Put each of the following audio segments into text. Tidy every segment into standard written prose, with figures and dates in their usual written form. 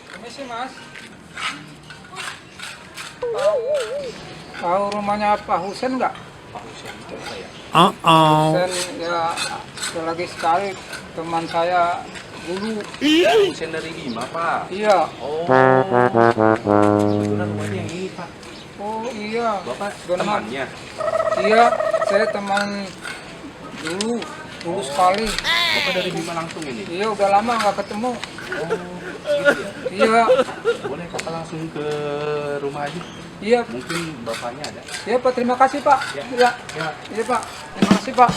Permisi mas, tahu rumahnya Pak Husen nggak? Pak Husen itu apa ya? Husen ya lagi sekali teman saya dulu. Pak Husen dari Bima, Pak. Iya. Oh, kebetulan rumahnya yang ini, Pak. Oh iya. Bapak Benar. temannya? Iya, saya teman dulu sekali. Bapak dari Bima langsung ini? Iya, udah lama nggak ketemu. Oh, gitu ya? Iya, Boleh Bapak langsung ke rumah aja? iya, Mungkin bapaknya ada? iya Pak. Terima kasih Pak. Ya. Iya, Ya. iya Pak. Terima kasih Pak.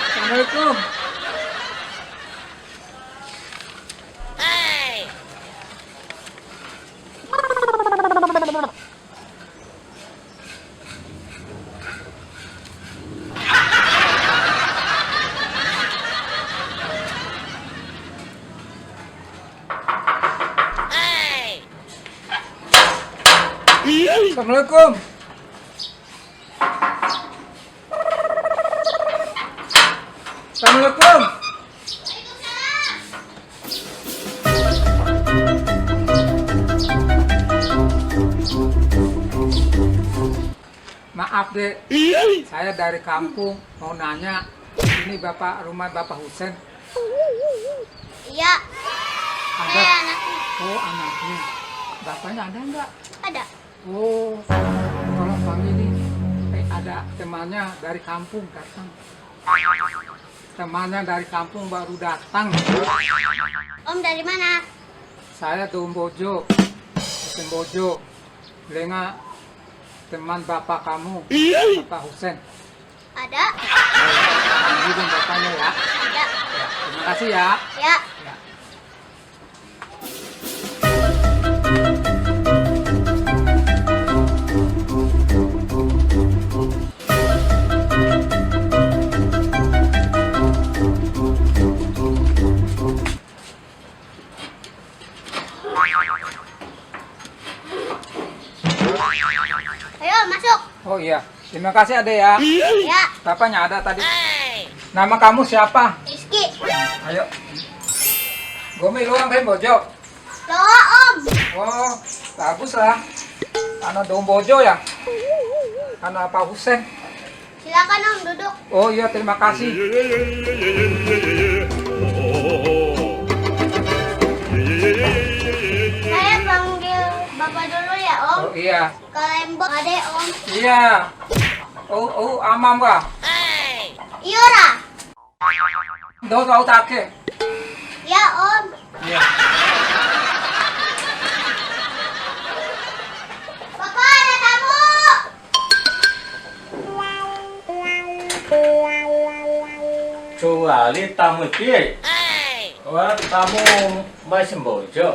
Assalamualaikum. Assalamualaikum. Assalamualaikum. Assalamualaikum. Maaf dek, saya dari kampung mau nanya, ini rumah Bapak Husen Iya, ada? saya anaknya. Oh anaknya, bapaknya ada nggak? Ada. Oh, kalau panggil ini ada temannya dari kampung datang. Temannya dari kampung baru datang. Om dari mana? Saya Dombojo, Bojo, Lenga, teman bapak kamu, Bapak Husen. Ada. Panggilin bapaknya ya. Ada. Ya, terima kasih ya. Ya. Ya. Ayo masuk. Oh iya, terima kasih adek ya. Ya. Bapaknya ada tadi. Nama kamu siapa? Rizky. Ayo. Gomi luang kan Bojo. Loa Om. Oh, bagus lah. Anak Dombojo ya. Anak Pak Husen. Silakan Om duduk. Oh iya, terima kasih. Saya panggil Bapak dulu ya Om. Oh iya. Ke Lembok ada Om. Iya. Oh, amam kah? Iya lah. Do tahu take. Ya Om. Iya. Bapak ada tamu. Cuali tamu ki. Wah, tamu Mbak Sembojo.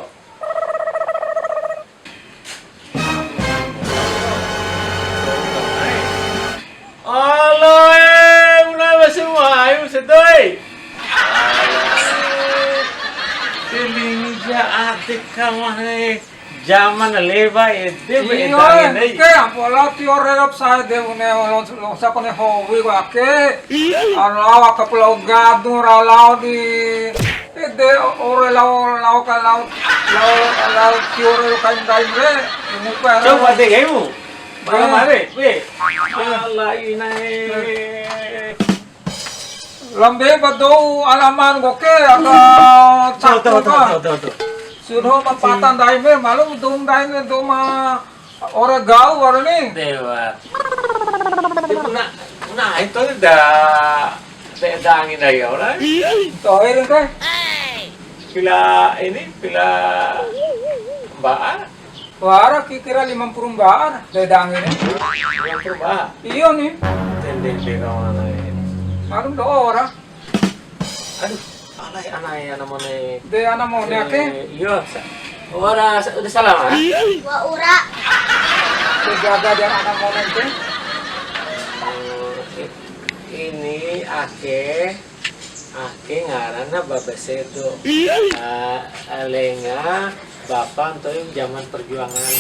Halo, mulai masih ayo sedoi. Ini atik kamu zaman leba itu Iya, ke apola tiorep saya deune lo sa kone howi ko ake. Alaw ka pulau gadung ralau di de ore lau ka lau tiore kain kain re. coba deh kamu. Mana mana? Weh, Allah ini. Lambe badou alaman goke aka Tuh. sudah mapatan daime malum dum daime duma Orang gaul baru nih. Dewa. Di puna itu dah angin aja orang. Toir teh. Pila mbak. Wara kira 50 bar dedang ini. Yang perubahan. Iya nih. Tendeng kawan ini. Malum do orang. Aduh, alay namanya. De anak mau ke. Iya. Ora udah salah mah. Wa ura. Jaga dia anak mau teh. Ini ake ngaranna Babesedo. Lenga bapak tuh zaman perjuangan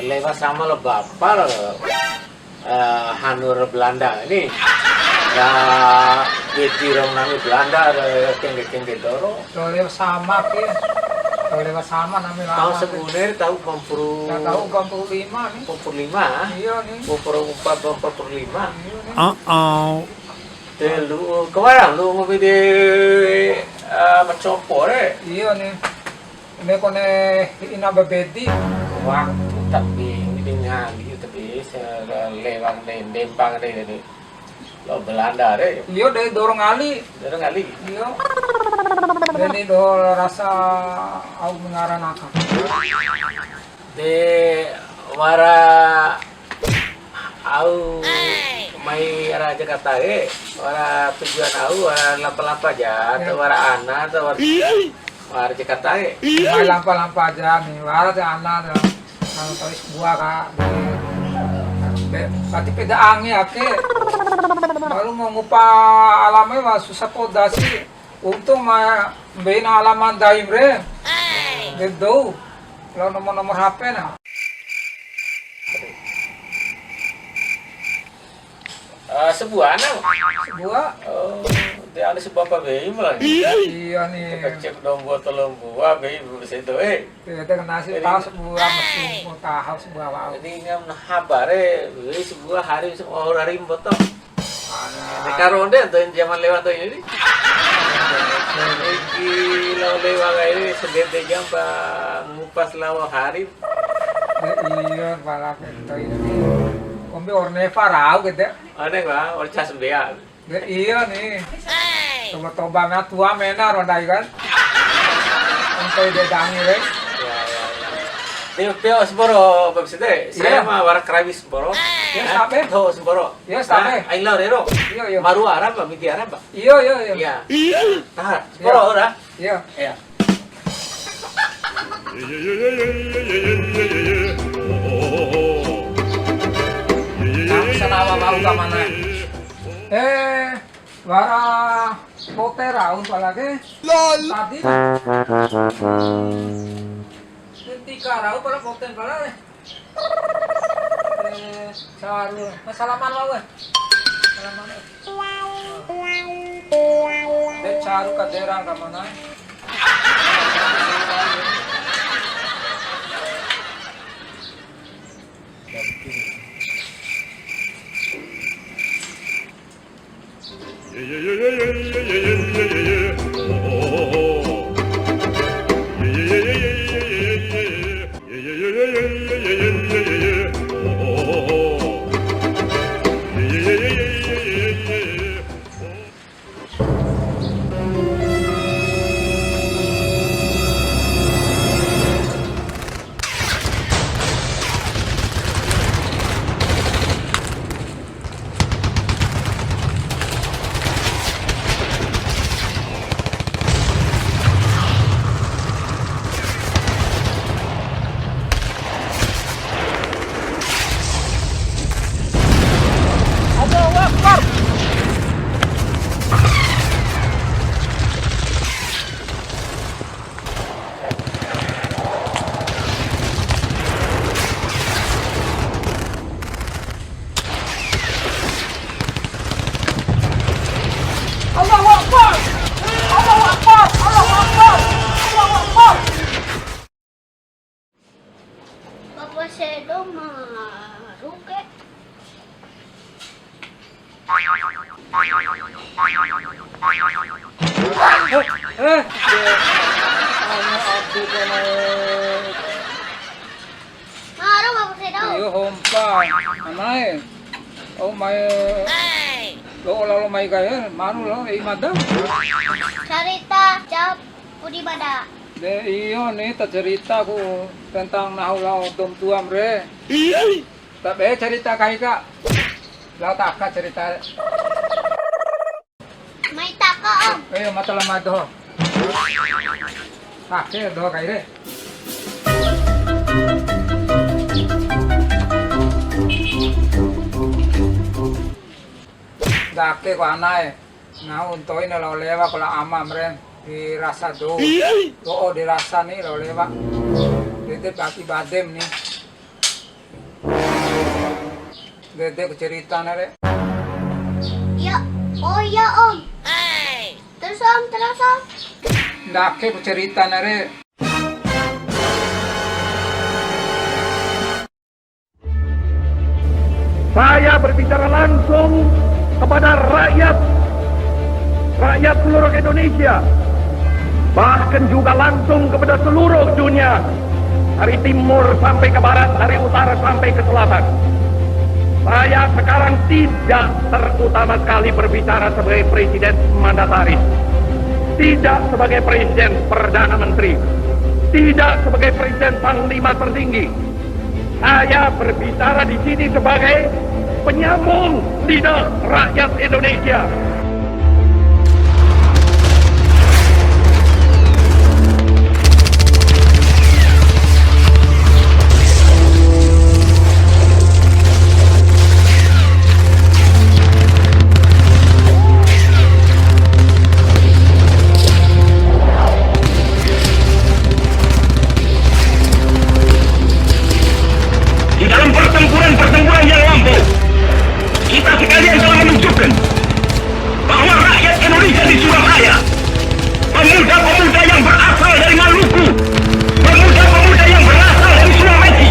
lewat sama lo bapak lo Hanur Belanda ini ya ditirong nami Belanda kengge doro Toleh sama ke. Toleh sama nami lama. tahun sebulan tahu kompuru Nggak tahu 45 nih. kompur 5 Iya nih. kompur 4 kompur 5 Iya nih. lu kemarin lu ngopi di Macompo Iya nih. Ini kone ina babedi. waktu tapi ini ngali tapi lewat dempang ini lo Belanda Iya deh dorong ali. Dorong ngali Iya. Ini do rasa au mengaranakan. de wara au mai raja kata wara tujuan au wara lampa aja atau wara ana atau wara Jakarta May lampa-lampa aja nih. Wara teh anak dah. Kalau tulis buah kak. Berarti peda angin ake. Lalu mau ngupah alamnya mah susah podasi. Untung mah bina alaman daim re. Gitu. Lalu nomor HP nah. sebuah anak Buah. oh dia ada sebuah apa bayi malah Iya nih. cek dong buat tolong buah bayi bisa itu Kita kena nasi tahu sebuah mesin mau tahu sebuah wow. jadi ngam habar bayi sebuah hari semua hari potong ini karonde tuh zaman lewat tuh ini gila lewat ini sedente jam ngupas lawa hari Iya balap itu ini. Ombe orne farau gitu. aneh bang orang cas beak Iya nih. Coba na tua mena rondai kan. Untuk dia dangi re. Pio semboro babsite saya mah warak krabis semboro Ya sabe. tuh semboro Ya, sabe. aing lau rero Iya iya. maru arab miti arab Iya iya iya. iya nah semboro ora Iya. iya Nah, sana mau ke mana? Wara botera un palagi. LOL. Tadi. Ketika rau pala boten pala. Saru. Salaman wae. Salaman. Saru ka derang ka mana? Babesedo maruke. Maru Babesedo. hompa. Anai. Oh may lo lo may gaya manu lo imada. Cerita jawab Budi Bada. De iyo nih tak cerita ku tentang nahulau dom tuam re. Tak be cerita kai kak. Lau tak ka cerita. May taka om. Ayo mata lama doh. Pakai doh kai re. Dake ko anai. Nah untoin lo lewa kalau amam re dirasa do. Oh dirasa nih lo lewa. Dede kaki badem nih. Dede ku cerita nih re. Ya, oh ya om. Terus om. Dake ku cerita nih re. Saya berbicara langsung kepada rakyat seluruh Indonesia, bahkan juga langsung kepada seluruh dunia, dari timur sampai ke barat, dari utara sampai ke selatan. Saya sekarang tidak terutama sekali berbicara sebagai presiden mandataris, tidak sebagai presiden perdana menteri, tidak sebagai presiden panglima tertinggi. Saya berbicara di sini sebagai penyambung lidah rakyat Indonesia. Di dalam pertempuran yang lampau, kita sekalian telah menunjukkan bahwa rakyat Indonesia di Surabaya, pemuda-pemuda yang berasal dari Maluku, pemuda-pemuda yang berasal dari Sulawesi,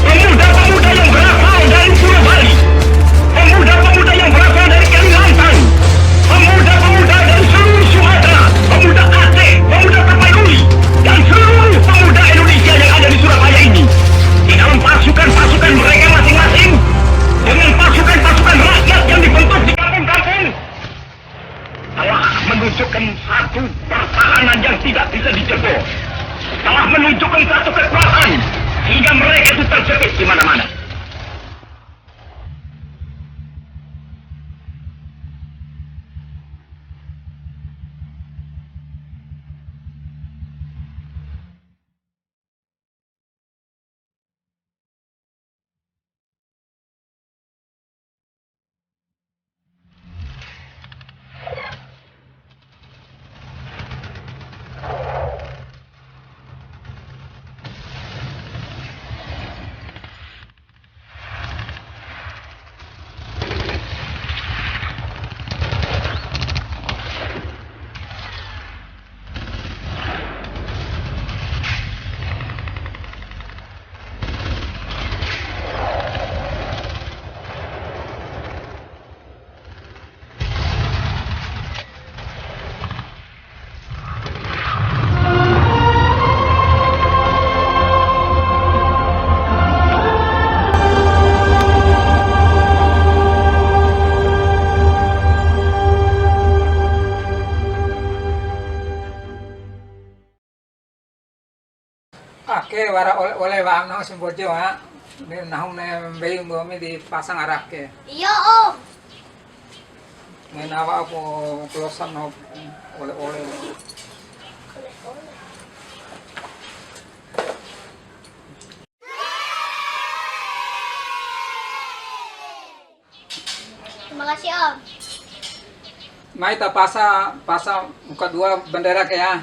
pemuda-pemuda yang berasal dari Pulau Bali, pemuda-pemuda yang berasal dari Kalimantan, pemuda-pemuda dari seluruh Sumatera, pemuda Aceh, pemuda Tapanuli, dan seluruh pemuda Indonesia yang ada di Surabaya ini, di dalam pasukan-pasukan mereka masing-masing, dengan pasukan-pasukan rakyat yang dibentuk di kampung-kampung, telah menunjukkan satu pertahanan yang tidak bisa dijebol, telah menunjukkan satu kekuatan sehingga mereka itu terjepit di mana-mana. Ake wara oleh wang nang sembojo ha. Ni nahung ne mbei ngomi dipasang arake. Iya om. Ni nawa aku klosan no oleh-oleh. Terima kasih om. Mai ta pasa muka dua bendera ke ya.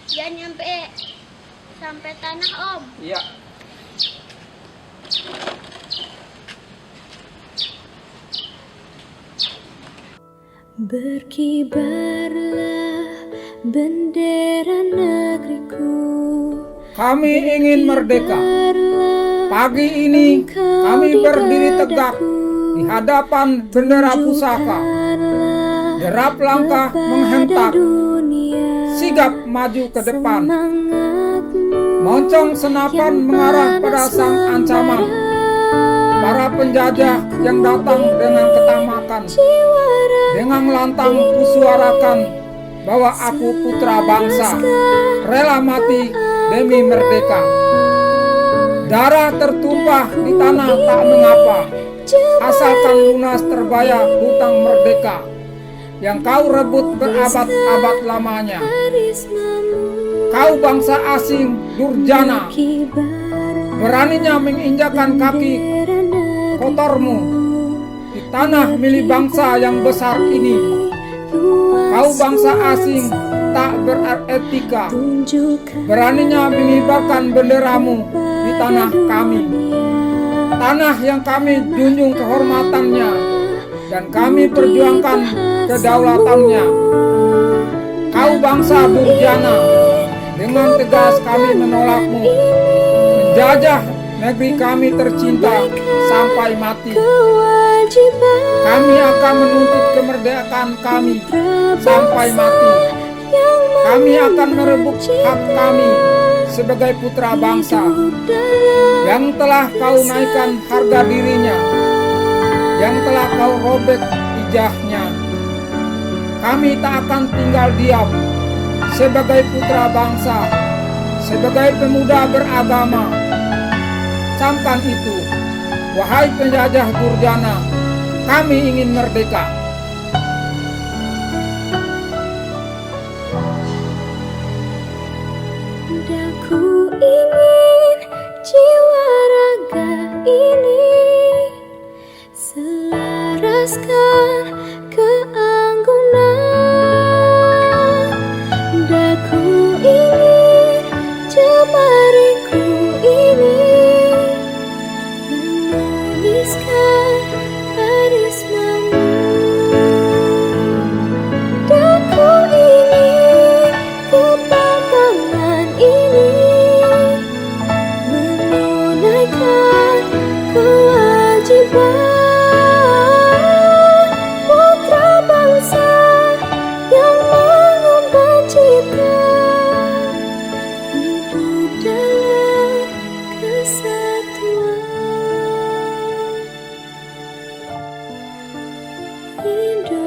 Jangan nyampe sampai tanah, Om. Iya. Berkibarlah bendera negeriku. Kami ingin merdeka. Pagi ini kami berdiri tegak di hadapan bendera pusaka. Derap langkah menghentak, sigap maju ke depan. Moncong senapan mengarah pada sang ancaman. Para penjajah yang datang dengan ketamakan, dengan lantang kusuarakan bahwa aku putra bangsa, rela mati demi merdeka. Darah tertumpah di tanah tak mengapa, asalkan lunas terbayar hutang merdeka yang kau rebut berabad-abad lamanya. Kau bangsa asing durjana, beraninya menginjakan kaki kotormu di tanah milik bangsa yang besar ini. Kau bangsa asing tak beretika, beraninya mengibarkan benderamu di tanah kami. Tanah yang kami junjung kehormatannya dan kami perjuangkan kedaulatannya. Kau bangsa durjana, dengan tegas kami menolakmu menjajah negeri kami tercinta sampai mati. Kami akan menuntut kemerdekaan kami sampai mati. Kami akan merebut hak kami sebagai putra bangsa yang telah kau naikkan harga dirinya, yang telah kau robek ijahnya. Kami tak akan tinggal diam sebagai putra bangsa, sebagai pemuda beragama. Camkan itu, wahai penjajah durjana, kami ingin merdeka. Daku ingin jiwa raga ini selaraskan keanggunan. Daku ingin jemariku ini menuliskan karismamu. Daku ingin kepatangan ini menunaikan kewajiban putra bangsa yang mengemban cita hidup dalam kesatuan. Hidup